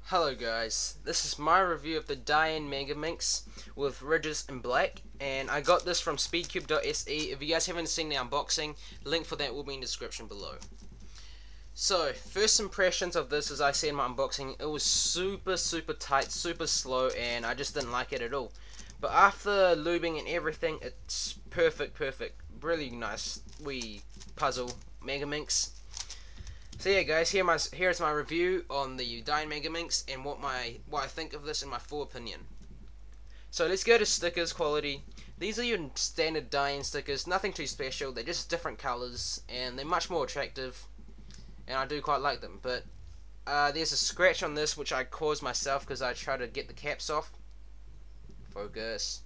Hello guys, this is my review of the DaYan Megaminx with ridges in black, and I got this from SpeedCube.se. If you guys haven't seen the unboxing, link for that will be in the description below. So, first impressions of this, as I said in my unboxing, it was super tight, super slow, and I just didn't like it at all. But after lubing and everything, it's perfect, really nice wee puzzle Megaminx. So yeah guys, here's my review on the DaYan Megaminx and what I think of this in my full opinion. So let's go to stickers quality. These are your standard DaYan stickers, nothing too special, they're just different colours and they're much more attractive and I do quite like them. But there's a scratch on this which I caused myself because I tried to get the caps off. Focus.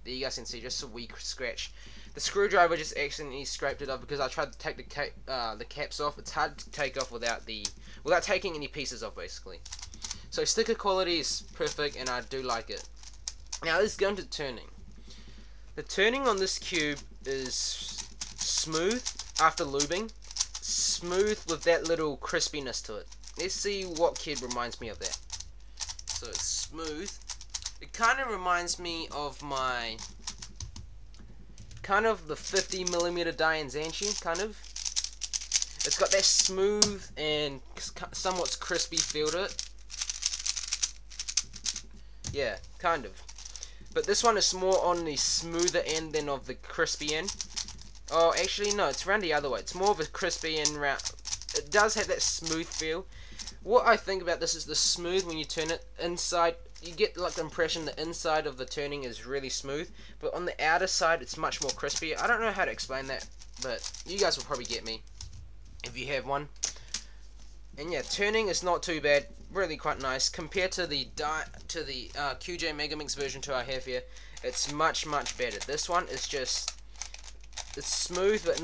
There you guys can see just a wee scratch. The screwdriver just accidentally scraped it off because I tried to take the caps off. It's hard to take off without taking any pieces off, basically. So sticker quality is perfect, and I do like it. Now let's go into turning. The turning on this cube is smooth after lubing, smooth with that little crispiness to it. Let's see what cube reminds me of that. So it's smooth. It kind of reminds me of the 50mm DaYan Zanchi, kind of. It's got that smooth and somewhat crispy feel to it. Yeah, kind of. But this one is more on the smoother end than of the crispy end. Oh, actually no, it's around the other way. It's more of a crispy end round. It does have that smooth feel. What I think about this is the smooth when you turn it inside. You get like the impression the inside of the turning is really smooth, but on the outer side it's much more crispy. I don't know how to explain that, but you guys will probably get me if you have one. And yeah, turning is not too bad, really quite nice compared to the QJ Megaminx version 2 I have here. It's much better. This one is just, it's smooth but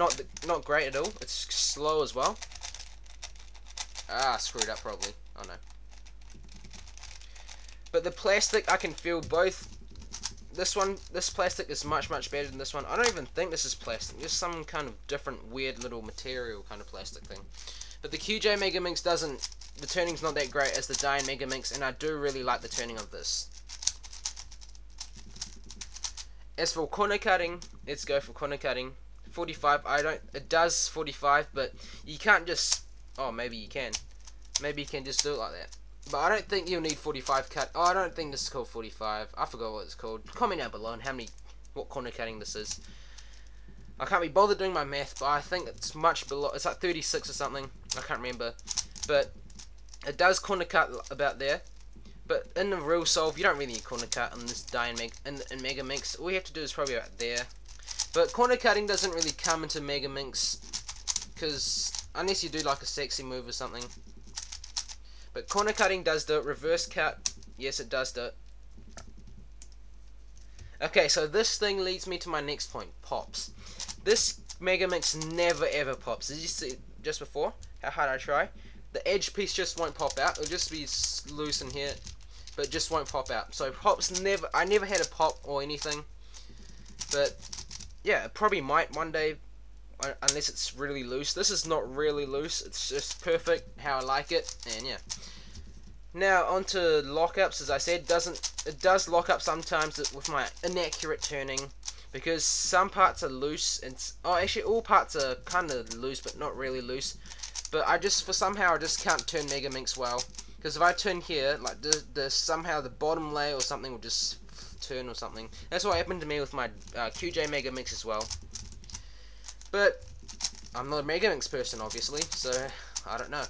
not great at all. It's slow as well. Screwed up probably. Oh no. But the plastic, I can feel both. This plastic is much better than this one. I don't even think this is plastic. Just some kind of different weird little material kind of plastic thing. But the QJ Megaminx doesn't, the turning's not that great as the DaYan Megaminx, and I do really like the turning of this. As for corner cutting, let's go for corner cutting. 45, it does 45, but you can't just, oh maybe you can. Maybe you can just do it like that. But I don't think you'll need 45 cut. Oh, I don't think this is called 45. I forgot what it's called. Comment down below on what corner cutting this is. I can't be bothered doing my math, but I think it's much below. It's like 36 or something. I can't remember. But it does corner cut about there. But in the real solve, you don't really need corner cut on this DaYan Megaminx. All you have to do is probably about there. But corner cutting doesn't really come into Megaminx, because unless you do like a sexy move or something. But corner cutting does do it. Reverse cut, yes it does do it. Okay, so this thing leads me to my next point, pops. This Megaminx never ever pops. Did you see just before how hard I try? The edge piece just won't pop out. It'll just be loose in here, but it just won't pop out. So pops never, I never had a pop or anything. But yeah, it probably might one day, unless it's really loose. This is not really loose, it's just perfect how I like it, and yeah. Now onto lockups. As I said, it does lock up sometimes with my inaccurate turning, because some parts are loose and actually all parts are kind of loose but not really loose. But I just somehow I just can't turn Megaminx well, because if I turn here, like somehow the bottom layer or something will just turn or something. That's what happened to me with my QJ Megaminx as well. But I'm not a Megaminx person, obviously, so I don't know.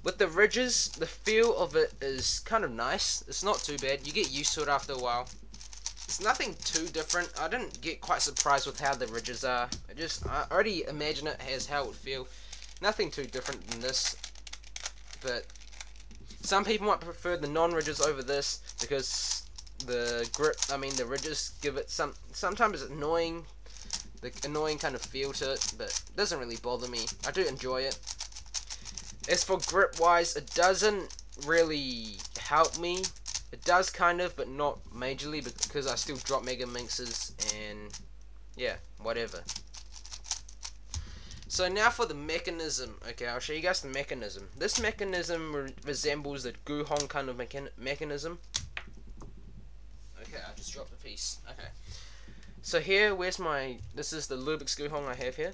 With the ridges, the feel of it is kind of nice. It's not too bad. You get used to it after a while. It's nothing too different. I didn't get quite surprised with how the ridges are. I already imagine it as how it would feel. Nothing too different than this. But some people might prefer the non-ridges over this, because the the ridges give it sometimes it's annoying. The annoying kind of feel to it, but it doesn't really bother me. I do enjoy it. As for grip wise, it doesn't really help me. It does kind of, but not majorly, because I still drop Megaminxes and yeah, whatever. So now for the mechanism. Okay, I'll show you guys the mechanism. This mechanism resembles the Guhong kind of mechanism. Okay, I just dropped a piece. Okay. So here, this is the Rubik's Guhong I have here.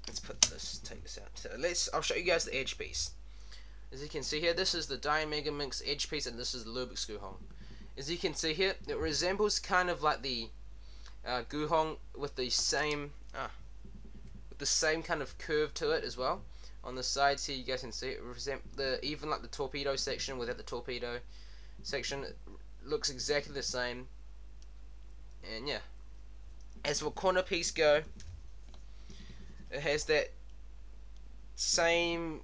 Let's take this out. So I'll show you guys the edge piece. As you can see here, this is the DaYan Megaminx edge piece, and this is the Rubik's Guhong. As you can see here, it resembles kind of like the Guhong with the same kind of curve to it as well. On the sides here, you guys can see it even like the torpedo section without the torpedo section. It looks exactly the same. And yeah, as for corner piece go, it has that same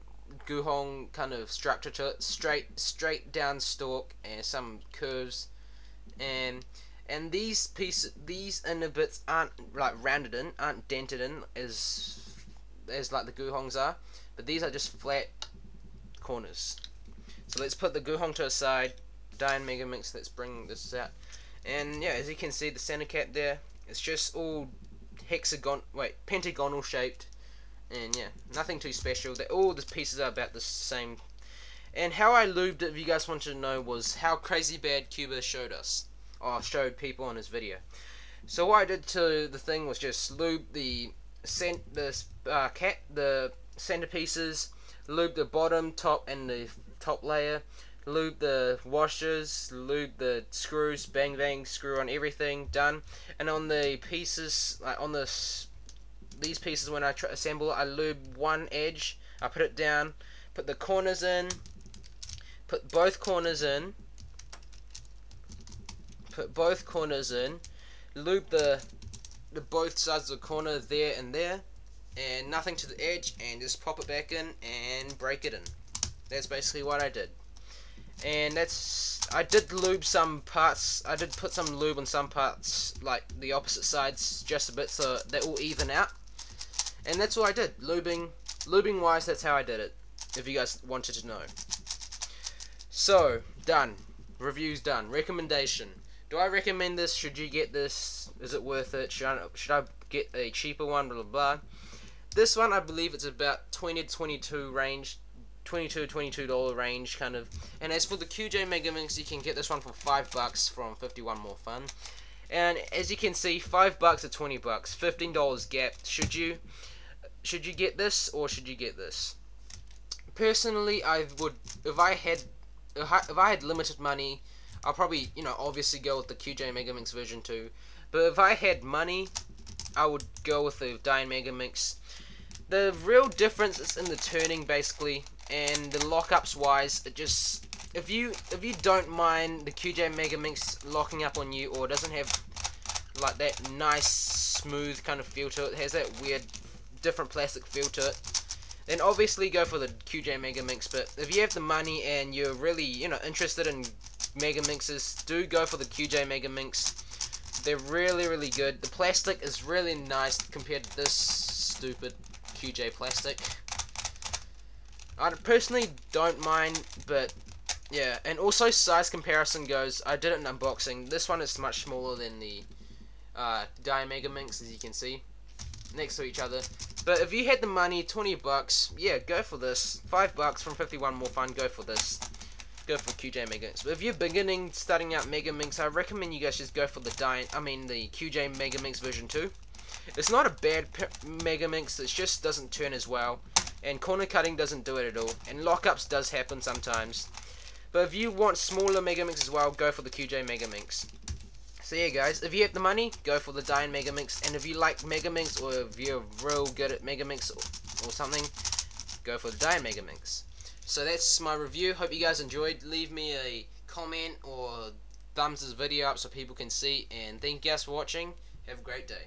Guhong kind of structure to it, straight down stalk and some curves, and these inner bits aren't like rounded in, aren't dented in as like the Guhongs are, but these are just flat corners. So let's put the Guhong to the side. DaYan Megaminx, let's bring this out. And yeah, as you can see, the center cap there, it's just all pentagonal shaped, and yeah, nothing too special. All the pieces are about the same. And how I lubed it, if you guys wanted to know, was how crazy bad Cuber showed people on his video. So what I did to the thing was just lube the center pieces, lube the bottom, top, and the top layer, lube the washers, lube the screws, bang bang, screw on everything, done. And on the pieces, like on these pieces, when I assemble it, I lube one edge, I put it down, put the corners in, put both corners in, lube the both sides of the corner there and there, and nothing to the edge, and just pop it back in and break it in. That's basically what I did. And I did lube some parts. I did put some lube on some parts, like the opposite sides, just a bit, so they all even out. And that's all I did. Lubing wise, that's how I did it, if you guys wanted to know. So, done. Review's done. Recommendation. Do I recommend this? Should you get this? Is it worth it? Should I get a cheaper one? Blah, blah, blah. This one, I believe it's about $20 to $22 range. $22 range kind of. And as for the DaYan, you can get this one for $5 from 51 More Fun. And as you can see, $5 or $20, $15 gap. Should you get this or should you get this? Personally, I would, if I had limited money, I'll probably, obviously go with the DaYan version 2. But if I had money, I would go with the DaYan Megaminx. The real difference is in the turning, basically, and the lockups wise. It just, if you don't mind the DaYan Megaminx locking up on you, or doesn't have like that nice smooth kind of feel to it, has that weird different plastic feel to it, then obviously go for the DaYan Megaminx. But if you have the money and you're really interested in Megaminxes, do go for the DaYan Megaminx. They're really, really good. The plastic is really nice compared to this stupid QJ plastic. I personally don't mind, but yeah. And also, size comparison goes, I did it in unboxing. This one is much smaller than the DaYan Megaminx, as you can see, next to each other. But if you had the money, $20, yeah, go for this. $5 from 51 More Fun, go for this. Go for DaYan Megaminx. But if you're starting out Megaminx, I recommend you guys just go for the DaYan Megaminx version 2. It's not a bad Megaminx, it just doesn't turn as well, and corner cutting doesn't do it at all, and lockups does happen sometimes. But if you want smaller Megaminx as well, go for the DaYan Megaminx. So yeah guys, if you have the money, go for the DaYan Megaminx, and if you like Megaminx, or if you're real good at Megaminx or something, go for the DaYan Megaminx. So that's my review. Hope you guys enjoyed. Leave me a comment or thumbs this video up so people can see, and thank you guys for watching. Have a great day.